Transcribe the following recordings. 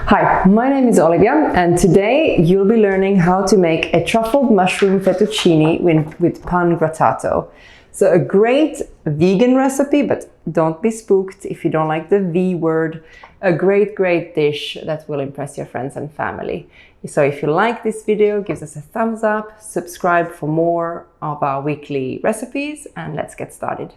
Hi, my name is Olivia and today you'll be learning how to make a truffled mushroom fettuccine with Pangrattato. So a great vegan recipe, but don't be spooked if you don't like the V word. A great dish that will impress your friends and family. So if you like this video, give us a thumbs up, subscribe for more of our weekly recipes, and let's get started.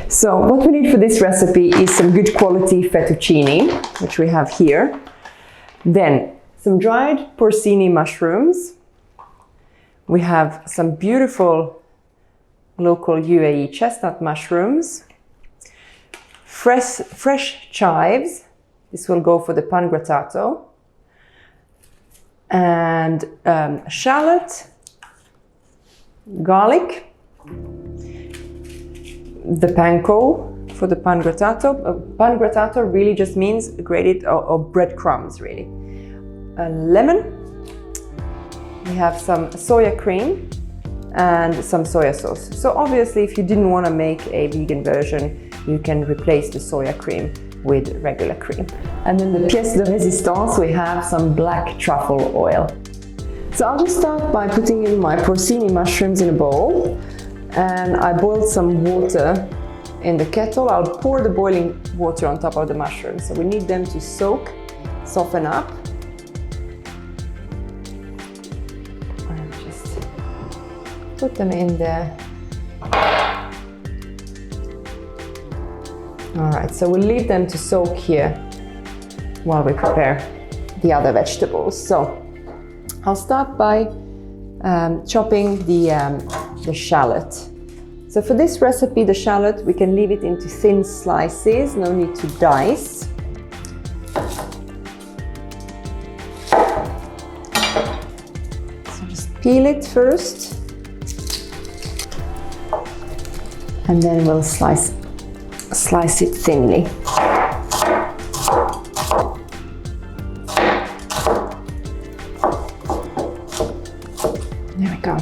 So what we need for this recipe is some good quality fettuccine, which we have here. Then some dried porcini mushrooms. We have some beautiful local UAE chestnut mushrooms. Fresh chives. This will go for the Pangrattato. And shallot, garlic. The Panko for the Pangrattato. Pangrattato really just means grated or breadcrumbs, really. A lemon. We have some soya cream and some soya sauce. So obviously, if you didn't want to make a vegan version, you can replace the soya cream with regular cream. And then the pièce de résistance, we have some black truffle oil. So I'll just start by putting in my porcini mushrooms in a bowl. And I boiled some water in the kettle. I'll pour the boiling water on top of the mushrooms. So we need them to soak, soften up. And just put them in there. All right, so we'll leave them to soak here while we prepare the other vegetables. So I'll start by chopping the shallot. So for this recipe, the shallot, we can leave it into thin slices, no need to dice. So just peel it first, and then we'll slice it thinly. There we go.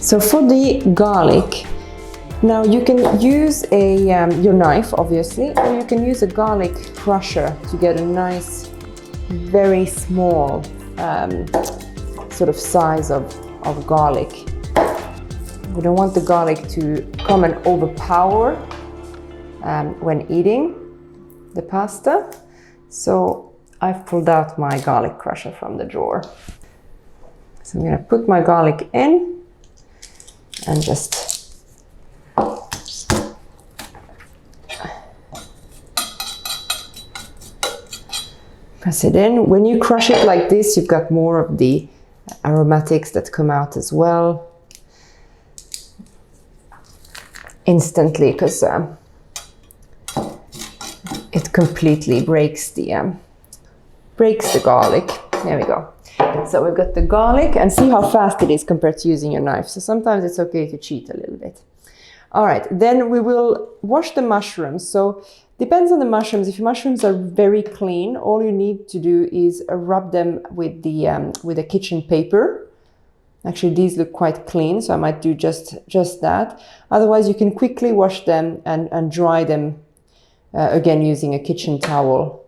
So for the garlic, now you can use your knife, obviously, or you can use a garlic crusher to get a nice, very small sort of size of garlic. We don't want the garlic to come and overpower when eating the pasta. So I've pulled out my garlic crusher from the drawer. So I'm going to put my garlic in and just press it in. When you crush it like this, you've got more of the aromatics that come out as well instantly, because it completely breaks the garlic. There we go. So we've got the garlic, and see how fast it is compared to using your knife. So sometimes it's okay to cheat a little bit. All right, then we will wash the mushrooms. So depends on the mushrooms. If your mushrooms are very clean, all you need to do is rub them with a kitchen paper. Actually, these look quite clean, so I might do just that. Otherwise, you can quickly wash them and dry them again using a kitchen towel,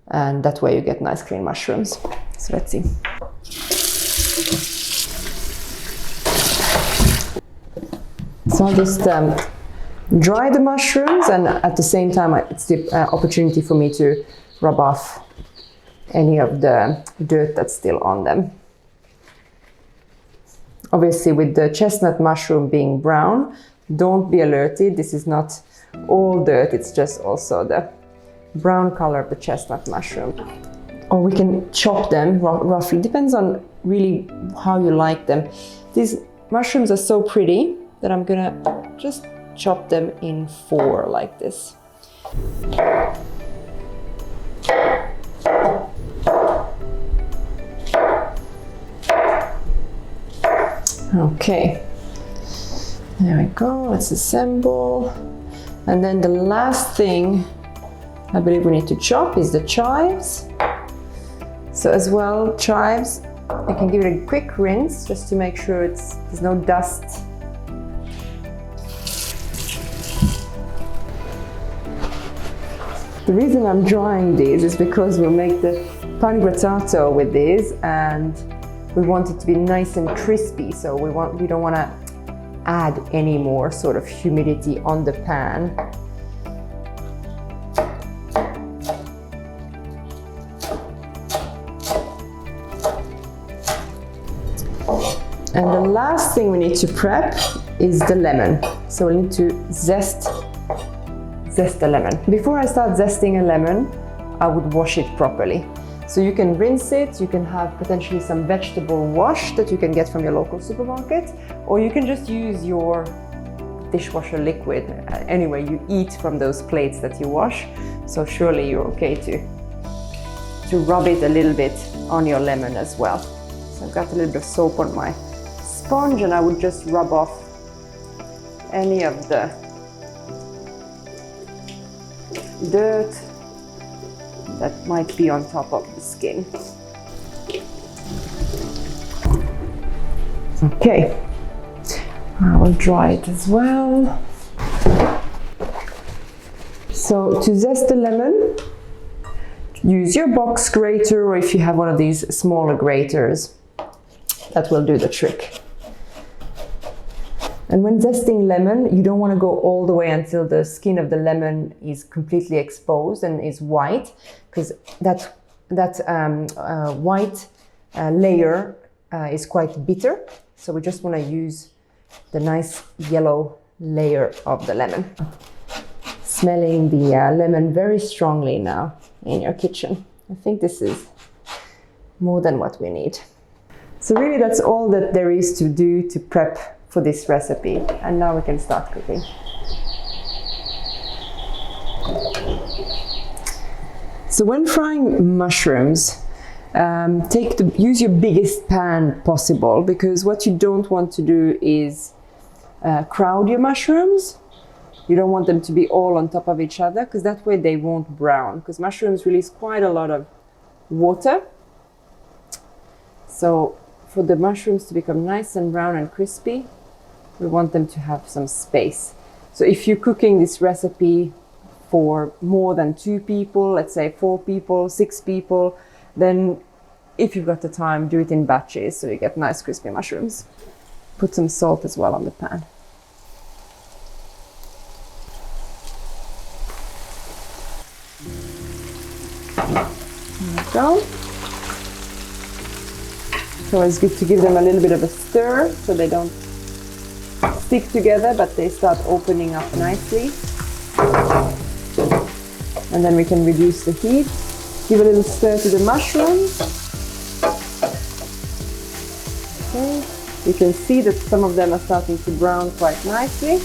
and that way you get nice clean mushrooms. So let's see. So I'll just dry the mushrooms, and at the same time it's the opportunity for me to rub off any of the dirt that's still on them. Obviously, with the chestnut mushroom being brown, don't be alerted. This is not all dirt, it's just also the brown color of the chestnut mushroom. Or we can chop them roughly, depends on really how you like them. These mushrooms are so pretty that I'm gonna just chop them in 4 like this. Okay, there we go, let's assemble. And then the last thing I believe we need to chop is the chives. So as well, chives, you can give it a quick rinse just to make sure there's no dust. The reason I'm drying these is because we'll make the pangrattato with these, and we want it to be nice and crispy, so we don't want to add any more sort of humidity on the pan. And the last thing we need to prep is the lemon. So we need to zest the lemon. Before I start zesting a lemon, I would wash it properly. So you can rinse it, you can have potentially some vegetable wash that you can get from your local supermarket, or you can just use your dishwasher liquid. Anyway, you eat from those plates that you wash, so surely you're okay to rub it a little bit on your lemon as well. So I've got a little bit of soap on my sponge, and I would just rub off any of the dirt that might be on top of the skin. Okay, I will dry it as well. So to zest the lemon, use your box grater, or if you have one of these smaller graters, that will do the trick. And when zesting lemon, you don't want to go all the way until the skin of the lemon is completely exposed and is white, because that white layer is quite bitter. So we just want to use the nice yellow layer of the lemon. Smelling the lemon very strongly now in your kitchen. I think this is more than what we need. So really that's all that there is to do to prep for this recipe. And now we can start cooking. So when frying mushrooms, use your biggest pan possible, because what you don't want to do is crowd your mushrooms. You don't want them to be all on top of each other, because that way they won't brown, because mushrooms release quite a lot of water. So for the mushrooms to become nice and brown and crispy, we want them to have some space. So if you're cooking this recipe for more than 2 people, let's say 4 people, 6 people, then if you've got the time, do it in batches so you get nice crispy mushrooms. Put some salt as well on the pan. There we go. It's always good to give them a little bit of a stir so they don't stick together, but they start opening up nicely. And then we can reduce the heat. Give a little stir to the mushrooms. Okay. You can see that some of them are starting to brown quite nicely.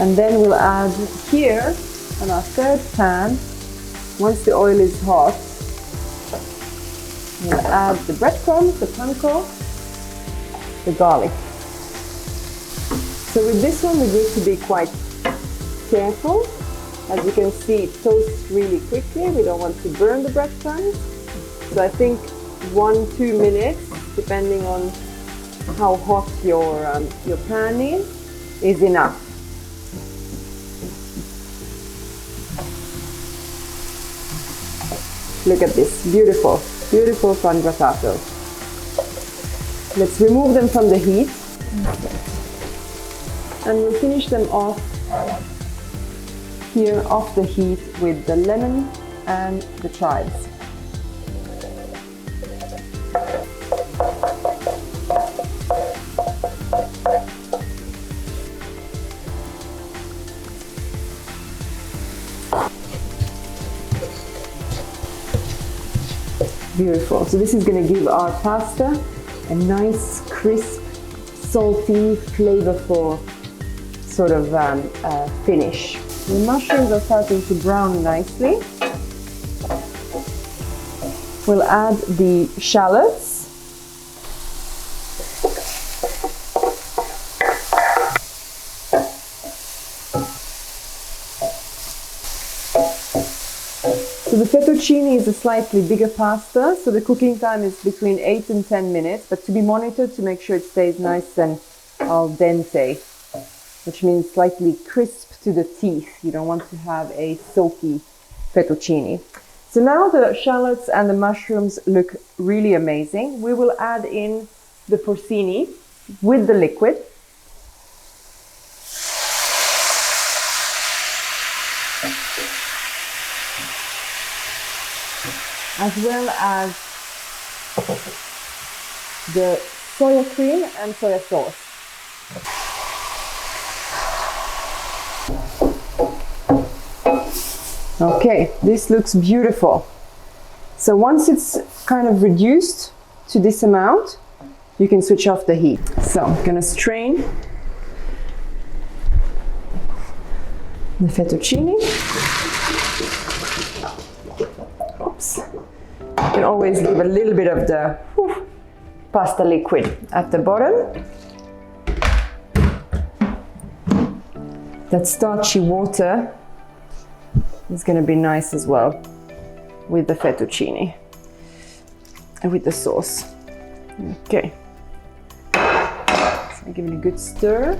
And then we'll add here on our third pan, once the oil is hot, we'll add the breadcrumbs, the panko, the garlic. So with this one we need to be quite careful. As you can see, it toasts really quickly. We don't want to burn the breadcrumbs. So I think 1-2 minutes, depending on how hot your pan is enough. Look at this, beautiful, beautiful pangrattato. Let's remove them from the heat. And we'll finish them off here off the heat with the lemon and the chives. Beautiful. So this is going to give our pasta a nice, crisp, salty, flavorful sort of finish. The mushrooms are starting to brown nicely. We'll add the shallots. So the fettuccine is a slightly bigger pasta, so the cooking time is between 8 and 10 minutes, but to be monitored to make sure it stays nice and al dente, which means slightly crisp to the teeth. You don't want to have a soaky fettuccine. So now the shallots and the mushrooms look really amazing. We will add in the porcini with the liquid. As well as the soya cream and soya sauce. Okay, this looks beautiful. So once it's kind of reduced to this amount, you can switch off the heat. So I'm gonna strain the fettuccine. Oops. You can always leave a little bit of the pasta liquid at the bottom. That starchy water is going to be nice as well with the fettuccine and with the sauce. Okay, so give it a good stir.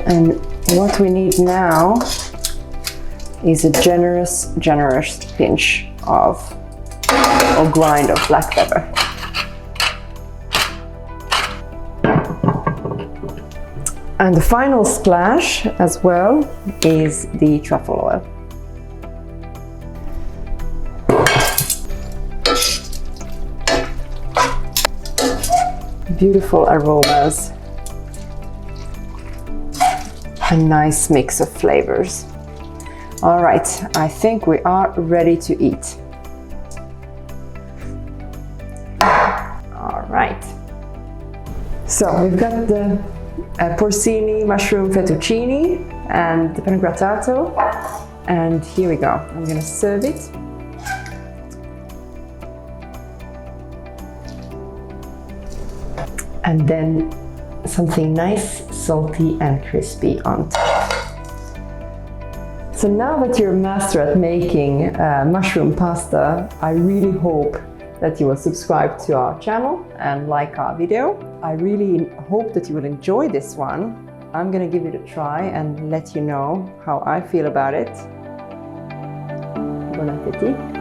And what we need now is a generous pinch of or grind of black pepper. And the final splash as well is the truffle oil. Beautiful aromas. A nice mix of flavors. All right, I think we are ready to eat. All right. So we've got the porcini mushroom fettuccine and the pangrattato, and here we go. I'm gonna serve it. And then something nice, salty and crispy on top. So now that you're a master at making mushroom pasta, I really hope that you will subscribe to our channel and like our video. I really hope that you will enjoy this one. I'm gonna give it a try and let you know how I feel about it. Bon appétit!